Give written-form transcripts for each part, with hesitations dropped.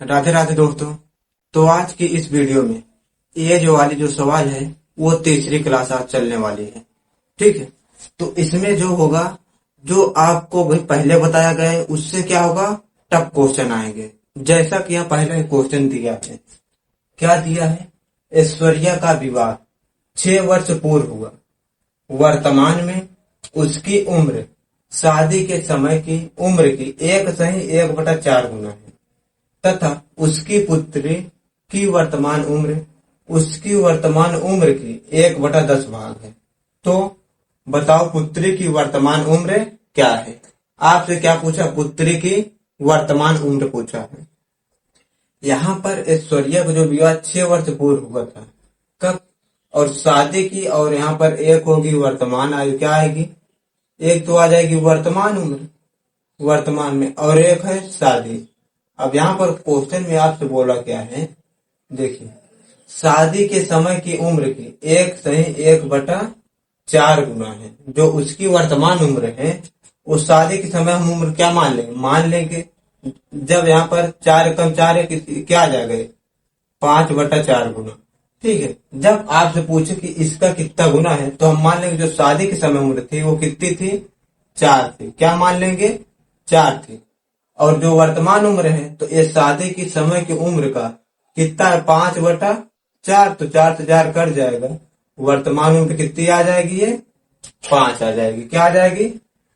राधे राधे दोस्तों। तो आज की इस वीडियो में ये जो वाली जो सवाल है वो तीसरी क्लास आज चलने वाली है। ठीक है, तो इसमें जो होगा, जो आपको भाई पहले बताया गया है उससे क्या होगा, टफ क्वेश्चन आएंगे। जैसा कि यहाँ पहले क्वेश्चन दिया है, क्या दिया है, ऐश्वर्या का विवाह 6 वर्ष पूर्व हुआ। वर्तमान में उसकी उम्र शादी के समय की उम्र की 1/4 गुना है तथा उसकी वर्तमान उम्र की 1/10 भाग है। तो बताओ पुत्री की वर्तमान उम्र क्या है। आपसे क्या पूछा, पुत्री की वर्तमान उम्र पूछा है। यहाँ पर ऐश्वर्या को जो विवाह 6 वर्ष पूर्व हुआ था, कब, और शादी की, और यहाँ पर एक होगी वर्तमान आयु, क्या आएगी, एक तो आ जाएगी वर्तमान उम्र वर्तमान में, और एक है शादी। अब यहाँ पर क्वेश्चन में आपसे बोला क्या है, देखिए, शादी के समय की उम्र की 1/4 गुना है जो उसकी वर्तमान उम्र है। उस शादी के समय हम उम्र क्या मान लेंगे जब यहाँ पर 4 कम 4 है, क्या आ जाएगा, 5/4 गुना। ठीक है, जब आपसे पूछे कि इसका कितना गुना है तो हम मान लेंगे जो शादी के समय उम्र थी वो कितनी थी, 4 थी। क्या मान लेंगे, 4 थी। और जो वर्तमान उम्र है तो ये शादी की समय की उम्र का कितना है, 5/4। तो 4 से 4 कट जाएगा, वर्तमान उम्र कितनी आ जाएगी, ये 5 आ जाएगी। क्या आ जाएगी,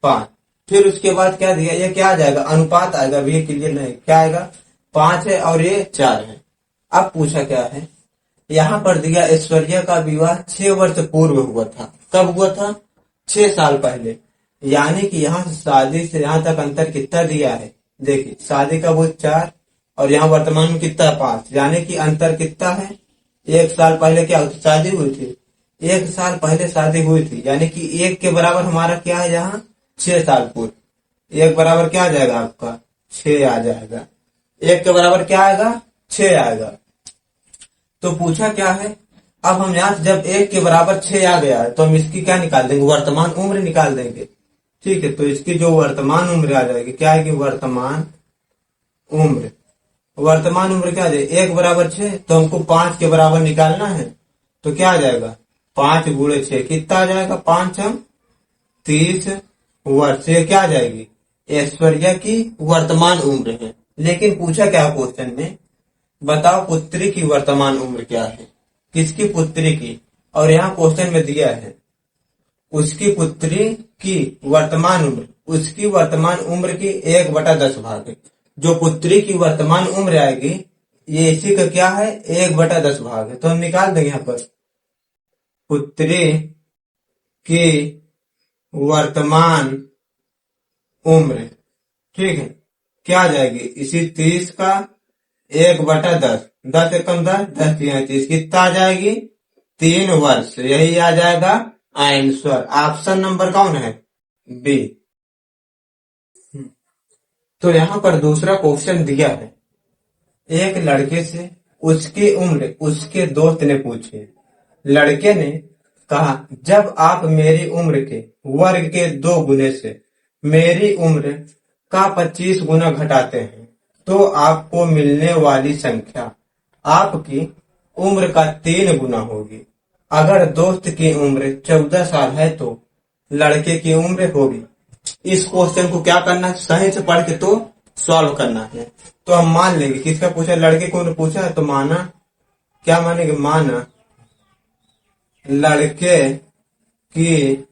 5। फिर उसके बाद क्या दिया, ये क्या आ जाएगा, अनुपात आएगा। अभी ये क्लियर नहीं, क्या आएगा, 5 है और ये 4 है। अब पूछा क्या है, यहाँ पर दिया ऐश्वर्या का विवाह 6 वर्ष पूर्व हुआ था। कब हुआ था, 6 साल पहले। यानी कि यहाँ से शादी से यहाँ तक अंतर कितना दिया है, देखिए, शादी का वो 4 और यहाँ वर्तमान में कितना, 5, यानी कि अंतर कितना है, 1 साल पहले क्या शादी हुई थी, 1 साल पहले शादी हुई थी, यानी कि 1 के बराबर हमारा क्या है, यहाँ 6 साल पूर्व। 1 बराबर क्या आ जाएगा आपका, 6 आ जाएगा। 1 के बराबर क्या आएगा, 6 आएगा। तो पूछा क्या है, अब हम यहाँ जब 1 के बराबर 6 आ गया है तो हम इसकी क्या निकाल देंगे, वर्तमान उम्र निकाल देंगे। ठीक है, तो इसकी जो वर्तमान उम्र आ जाएगी, क्या आएगी, वर्तमान उम्र। वर्तमान उम्र क्या आ जाएगी, 1 बराबर 6, तो हमको 5 के बराबर निकालना है। तो क्या आ जाएगा, 5 गुणे 6 कितना आ जाएगा, 5 30 वर्ष। ये क्या आ जाएगी, ऐश्वर्या की वर्तमान उम्र है। लेकिन पूछा क्या क्वेश्चन में, बताओ पुत्री की वर्तमान उम्र क्या है, किसकी, पुत्री की। और यहाँ क्वेश्चन में दिया है उसकी पुत्री की वर्तमान उम्र, उसकी वर्तमान उम्र की 1/10 भाग है। जो पुत्री की वर्तमान उम्र आएगी ये इसी का क्या है, 1/10 भाग है। तो हम निकाल देंगे यहाँ पर पुत्री की वर्तमान उम्र। ठीक है, क्या आ जाएगी, इसी 30 का 1/10, 10 एकम 10, 10 3 30, कितना आ जाएगी, 3 वर्ष। यही आ जाएगा आंसर। ऑप्शन नंबर कौन है, बी। तो यहाँ पर दूसरा क्वेश्चन दिया है, एक लड़के से उसकी उम्र उसके दोस्त ने पूछी। लड़के ने कहा, जब आप मेरी उम्र के वर्ग के 2 गुने से मेरी उम्र का 25 गुना घटाते हैं तो आपको मिलने वाली संख्या आपकी उम्र का 3 गुना होगी। अगर दोस्त की उम्र 14 साल है तो लड़के की उम्र होगी। इस क्वेश्चन को क्या करना है, सही से पढ़ के तो सॉल्व करना है। तो हम मान लेंगे, किसका पूछा, लड़के को उम्र पूछा है, तो माना, क्या मानेंगे, माना लड़के की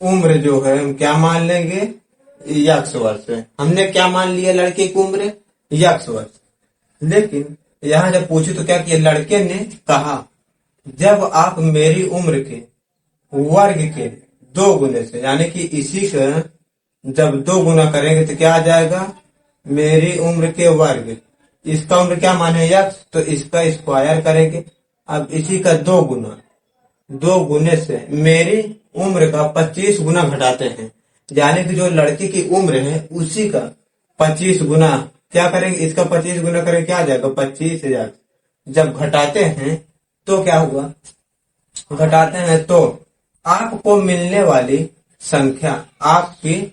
उम्र जो है हम क्या मान लेंगे, x वर्ष है। हमने क्या मान लिया, लड़के की उम्र x वर्ष। लेकिन यहाँ जब पूछे तो क्या किया, लड़के ने कहा, जब आप मेरी उम्र के वर्ग के 2 गुने से, यानी कि इसी का जब 2 गुना करेंगे तो क्या आ जाएगा, मेरी उम्र के वर्ग, इसका उम्र क्या माने, x, तो इसका स्क्वायर करेंगे। अब इसी का 2 गुना, 2 गुने से मेरी उम्र का 25 गुना घटाते हैं, यानी कि जो लड़की की उम्र है उसी का 25 गुना क्या करेंगे, इसका 25 गुना करेंगे, क्या आ जाएगा, 25,000। जब घटाते हैं तो क्या हुआ, घटाते हैं तो आपको मिलने वाली संख्या आपकी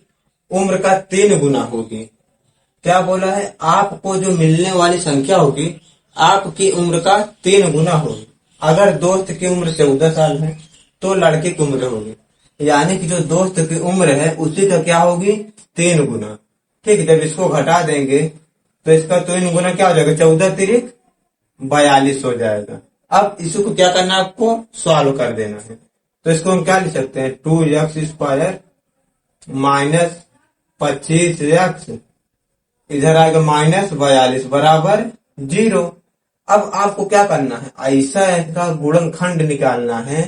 उम्र का 3 गुना होगी। क्या बोला है, आपको जो मिलने वाली संख्या होगी आपकी उम्र का 3 गुना होगी। अगर दोस्त की उम्र 14 साल है तो लड़के की उम्र होगी, यानी कि जो दोस्त की उम्र है उसी का क्या होगी, 3 गुना। ठीक है, जब इसको घटा देंगे तो इसका 3 गुना क्या हो जाएगा, 14 तिरिक 42 हो जाएगा। अब इसको क्या करना है, आपको सॉल्व कर देना है। तो इसको हम क्या लिख सकते हैं, 2x² माइनस 25x इधर आएगा -42 बराबर 0। अब आपको क्या करना है, ऐसा इसका गुणनखंड निकालना है।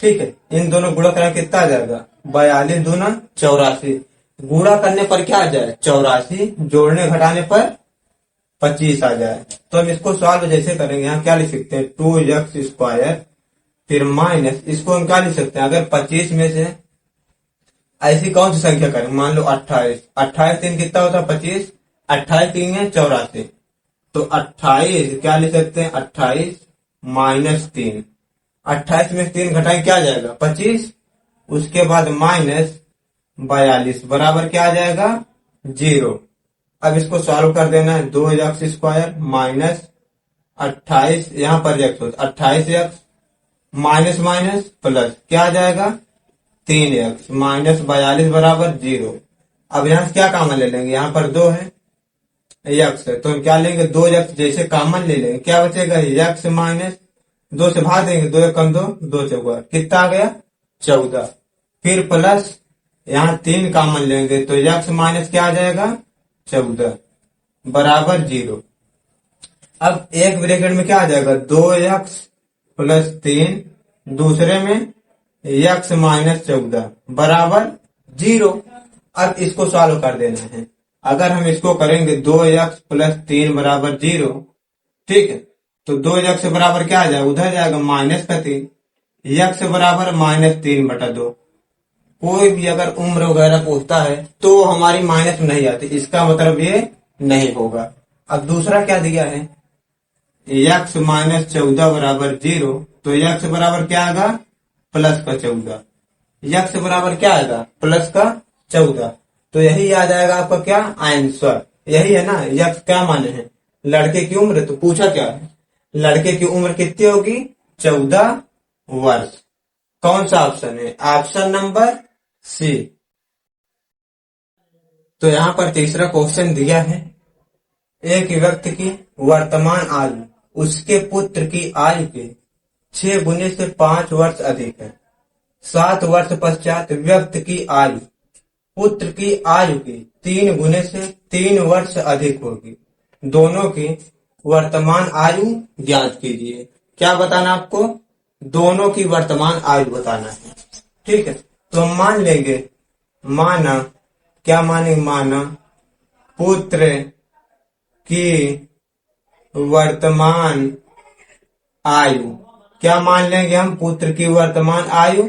ठीक है, इन दोनों गुणा करना कितना आ जाएगा, 42 दूना 84। गुणा करने पर क्या आ जाए 84, जोड़ने घटाने पर 25 आ जाए। तो हम इसको सॉल्व जैसे करेंगे, यहाँ क्या लिख सकते हैं, 2x² फिर माइनस, इसको हम क्या लिख सकते हैं, अगर 25 में से ऐसी कौन सी संख्या करें, मान लो 28, 28 3 कितना होता है 25, 28 3 है 84। तो 28 क्या लिख सकते हैं, 28 -3, 28 में 3 घटाएं क्या आ जाएगा 25, उसके बाद -42 बराबर क्या आ जाएगा 0। अब इसको सॉल्व कर देना है, 2x² माइनस 28, यहाँ पर x होता 28x माइनस माइनस प्लस क्या आ जाएगा 3x -42 बराबर 0। अब यहाँ से क्या कॉमन ले लेंगे, यहाँ पर 2 है x है तो हम क्या लेंगे 2x जैसे कॉमन ले लेंगे, क्या बचेगा x माइनस 2 से भाग देंगे, 2 1 2, 2 चौका कितना आ गया 14। फिर प्लस यहाँ 3 कॉमन लेंगे तो x माइनस क्या आ जाएगा 14 बराबर 0। अब एक ब्रैकेट में क्या आ जाएगा 2x प्लस 3, दूसरे में x -14 बराबर 0। अब इसको सॉल्व कर देना है। अगर हम इसको करेंगे 2x प्लस 3 बराबर 0, ठीक है, तो 2x बराबर क्या आ जाएगा, उधर जाएगा -3, x बराबर -3/2। कोई भी अगर उम्र वगैरह पूछता है तो हमारी माइनस में नहीं आती, इसका मतलब ये नहीं होगा। अब दूसरा क्या दिया है, x -14 बराबर 0, तो x बराबर क्या आएगा प्लस का 14, x बराबर क्या आएगा प्लस का 14। तो यही आ जाएगा आपका क्या आंसर, यही है ना। x क्या माने हैं, लड़के की उम्र, तो पूछा क्या है, लड़के की उम्र कितनी होगी 14 वर्ष। कौन सा ऑप्शन है, ऑप्शन नंबर सी। तो यहाँ पर तीसरा क्वेश्चन दिया है, एक व्यक्ति की वर्तमान आयु उसके पुत्र की आयु के 6 गुने से 5 वर्ष अधिक है। 7 वर्ष पश्चात व्यक्ति की आयु पुत्र की आयु की 3 गुने से 3 वर्ष अधिक होगी। दोनों की वर्तमान आयु ज्ञात कीजिए। क्या बताना आपको, दोनों की वर्तमान आयु बताना है। ठीक है, तो हम मान लेंगे, माना क्या मानेंगे, माना पुत्र की वर्तमान आयु, क्या मान लेंगे हम, पुत्र की वर्तमान आयु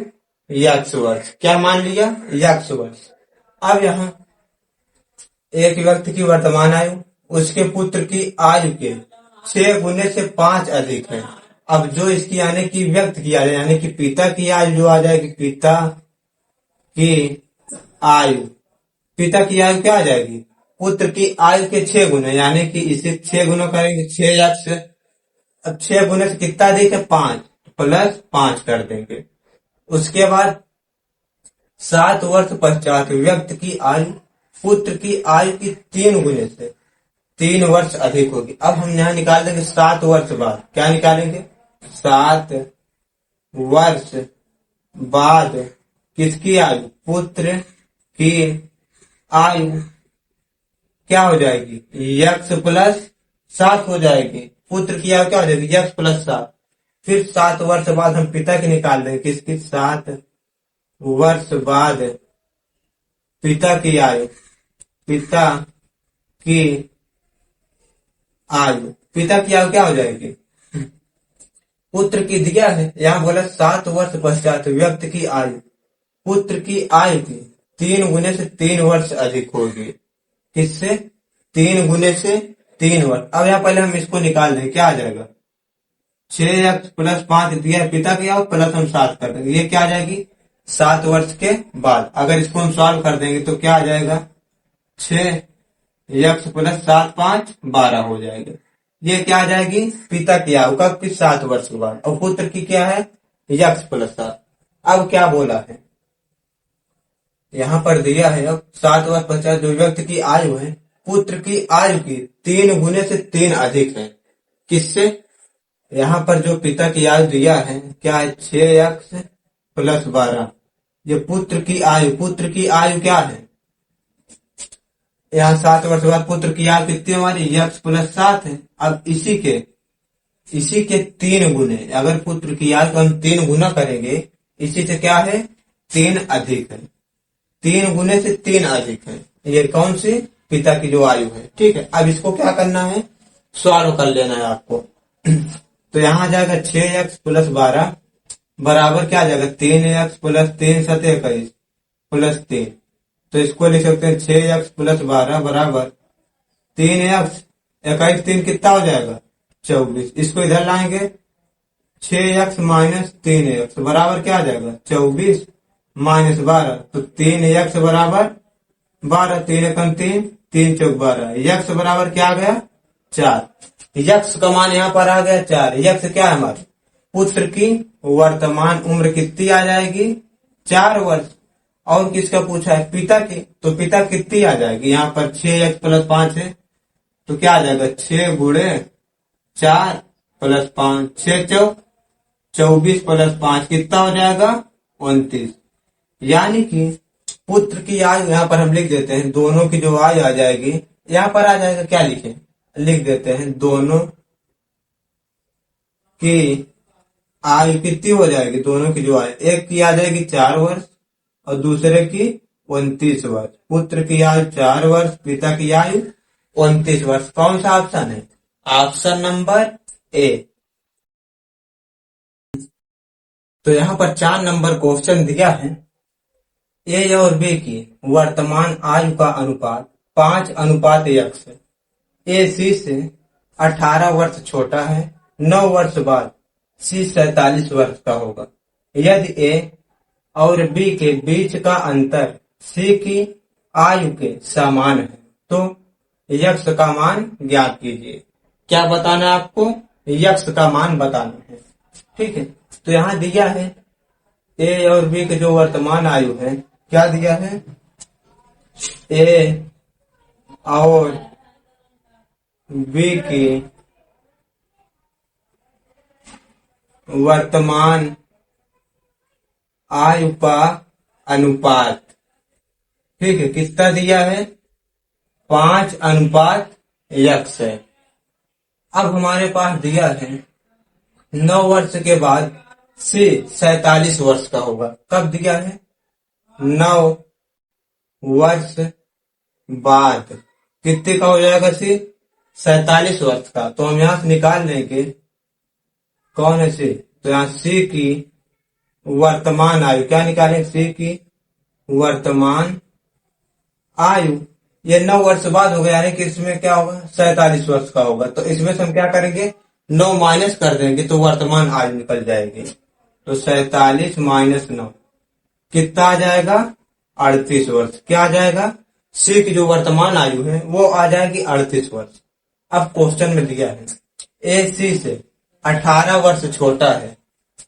x वर्ष, क्या मान लिया x वर्ष। अब यहाँ एक व्यक्ति की वर्तमान आयु उसके पुत्र की आयु के 6 गुने से 5 अधिक है। अब जो इसकी यानी कि व्यक्ति की आयु यानी कि पिता की आयु जो आ जाएगी, पिता की आयु, पिता की आयु क्या आ जाएगी, पुत्र की आयु के 6 गुने, यानी कि इसे 6 गुना करेंगे 6x। अब 6 गुने से कितना अधिक है 5, प्लस 5 कर देंगे। उसके बाद 7 वर्ष पश्चात व्यक्ति की आयु पुत्र की आयु की 3 गुने से 3 वर्ष अधिक होगी। अब हम यहाँ निकाल देंगे 7 वर्ष बाद, क्या निकालेंगे 7 वर्ष बाद किसकी आयु, पुत्र की आयु क्या हो जाएगी x प्लस 7 हो जाएगी, पुत्र की आयु क्या हो जाएगी x प्लस 7। फिर 7 वर्ष बाद हम पिता की निकाल देंगे, किसकी 7 वर्ष बाद पिता की आयु, पिता की आयु, पिता की आयु क्या हो जाएगी, पुत्र की दिया है यहाँ बोला 7 वर्ष पश्चात व्यक्ति की आयु पुत्र की आयु की 3 गुने से 3 वर्ष अधिक होगी। किससे, 3 गुने से 3 वर्ष। अब यहाँ पहले हम इसको निकाल दें, क्या आ जाएगा 6x प्लस 5 दिया है पिता की आयु, प्लस हम 7 कर देंगे, ये क्या आ जाएगी 7 वर्ष के बाद। अगर इसको हम सॉल्व कर देंगे तो क्या आ जाएगा 6 यक्स प्लस 7 5 12 हो जाएगा। ये क्या आ जाएगी, पिता की आयु कब की 7 वर्ष के बाद, और पुत्र की क्या है यक्स प्लस 7। अब क्या बोला है, यहाँ पर दिया है अब 7 वर्ष 50 जो व्यक्ति की आयु है पुत्र की आयु की 3 गुने से 3 अधिक है। किससे, यहाँ पर जो पिता की आयु दिया है क्या है 6x प्लस 12, ये पुत्र की आयु क्या है, यहाँ 7 वर्ष बाद पुत्र की आयु कितनी हमारी यक्स प्लस 7 है। अब इसी के 3 गुने, अगर पुत्र की आयु को हम 3 गुना करेंगे, इसी से क्या है 3 अधिक है, 3 गुने से 3 अधिक है। ये कौन सी, पिता की जो आयु है। ठीक है, अब इसको क्या करना है, सॉल्व कर लेना है आपको। तो यहाँ जाएगा 6x प्लस 12 बराबर क्या आ जाएगा 3x प्लस 3 7 21 प्लस 3। तो इसको लिख सकते हैं 6x प्लस 12 बराबर 3x 21 3 कितना हो जाएगा 24। इसको इधर लाएंगे 6x माइनस 3x बराबर क्या आ जाएगा 24 माइनस 12, तो 3x बराबर 12, 3 एकम 3 3 चौक 12, यक्स बराबर क्या आ गया 4। यक्स का मान यहाँ पर आ गया 4। यक्स क्या है हमारे पुत्र की वर्तमान उम्र कितनी आ जाएगी 4 वर्ष। और किसका पूछा है, पिता की, तो पिता कितनी आ जाएगी, यहाँ पर 6x प्लस 5 है, तो क्या आ जाएगा 6 गुणे 4 प्लस 5 6 चौक 24 प्लस 5 कितना हो जाएगा 29। यानी कि पुत्र की आयु यहाँ पर हम लिख देते हैं, दोनों की जो आयु आ जाएगी यहाँ पर आ जाएगा, क्या लिखे लिख देते हैं, दोनों की आयु कितनी हो जाएगी, दोनों की जो आयु, एक की आ जाएगी 4 वर्ष और दूसरे की 29 वर्ष। पुत्र की आयु 4 वर्ष, पिता की आयु 29 वर्ष। कौन सा ऑप्शन है, ऑप्शन नंबर ए। तो यहाँ पर 4 नंबर क्वेश्चन दिया है, ए और बी की वर्तमान आयु का अनुपात 5:x है। ए सी से 18 वर्ष छोटा है, 9 वर्ष बाद सी 47 वर्ष का होगा। यदि ए और बी के बीच का अंतर सी की आयु के समान है तो यक्स का मान ज्ञात कीजिए। क्या बताना है आपको, यक्स का मान बताना है। ठीक है, तो यहाँ दिया है ए और बी के जो वर्तमान आयु है, क्या दिया है, ए और बी की वर्तमान आयु का अनुपात। ठीक है, कितना दिया है 5:x है। अब हमारे पास दिया है 9 वर्ष के बाद सी 47 वर्ष का होगा। कब दिया है 9 वर्ष बाद कितने का हो जाएगा सी 47 वर्ष का। तो हम यहां से निकाल लेंगे कौन है सी, तो यहाँ सी की वर्तमान आयु, क्या निकालेंगे सी की वर्तमान आयु, ये 9 वर्ष बाद हो गया, यानी कि इसमें क्या होगा 47 वर्ष का होगा। तो इसमें से हम क्या करेंगे 9 माइनस कर देंगे तो वर्तमान आयु निकल जाएगी। तो 47 माइनस 9 कितना आ जाएगा 38 वर्ष। क्या आ जाएगा, सी की जो वर्तमान आयु है वो आ जाएगी 38 वर्ष। अब क्वेश्चन में दिया है ए सी से 18 वर्ष छोटा है,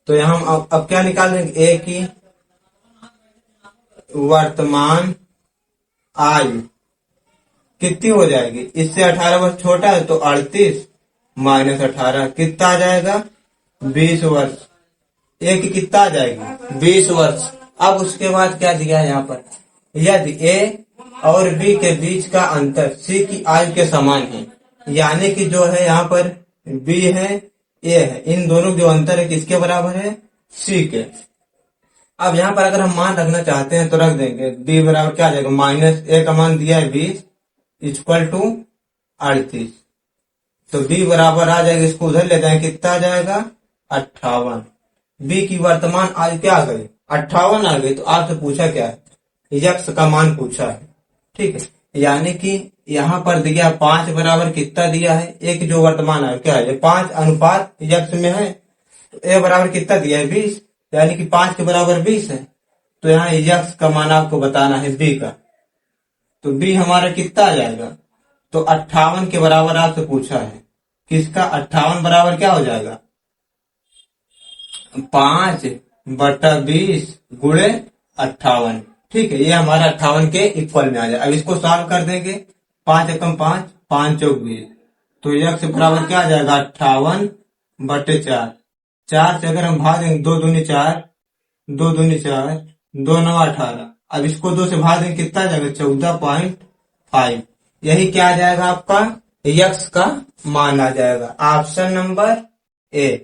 तो यहाँ हम अब क्या निकाल देंगे, ए की वर्तमान आयु कितनी हो जाएगी, इससे 18 वर्ष छोटा है तो 38 माइनस 18 कितना आ जाएगा 20 वर्ष। ए की कितना आ जाएगी 20 वर्ष। अब उसके बाद क्या दिया है यहाँ पर, यदि ए और बी के बीच का अंतर सी की आयु के समान है, यानी कि जो है यहाँ पर बी है ए है, इन दोनों जो अंतर है किसके बराबर है सी के। अब यहाँ पर अगर हम मान रखना चाहते हैं तो रख देंगे, बी बराबर क्या आ जाएगा माइनस ए का मान दिया है 20 इक्वल टू 38, तो बी बराबर आ जाएगा, इसको उधर ले जाएंगे कितना आ जाएगा 58। बी की वर्तमान आयु क्या आ गई 58 आ गई। तो आपसे पूछा क्या है, यक्स का मान पूछा है। ठीक है, यानी कि यहाँ पर दिया 5 बराबर कितना दिया है, एक जो वर्तमान आयु क्या है 5 यक्स में है, तो ए बराबर कितना दिया है 20, यानी कि 5 के बराबर 20 है। तो यहाँ यक्स का मान आपको बताना है बी का, तो बी हमारा कितना आ जाएगा तो 58 के बराबर आपसे पूछा है। किसका 58 बराबर क्या हो जाएगा? 5/20 गुणे 58। ठीक है, ये हमारा 58 के इक्वल में आ जाए। अब इसको सॉल्व कर देंगे। 5 एकम 5, 5 चौक 20, तो x बराबर क्या आ जाएगा? 58/4। 4 से अगर हम भाग देंगे, 2 दूनी 4, 2 दूनी 4, 2 9 18। अब इसको 2 से भाग देंगे, कितना आ जाएगा? 14.5। यही क्या आ जाएगा? आपका x का मान आ जाएगा। Option number A.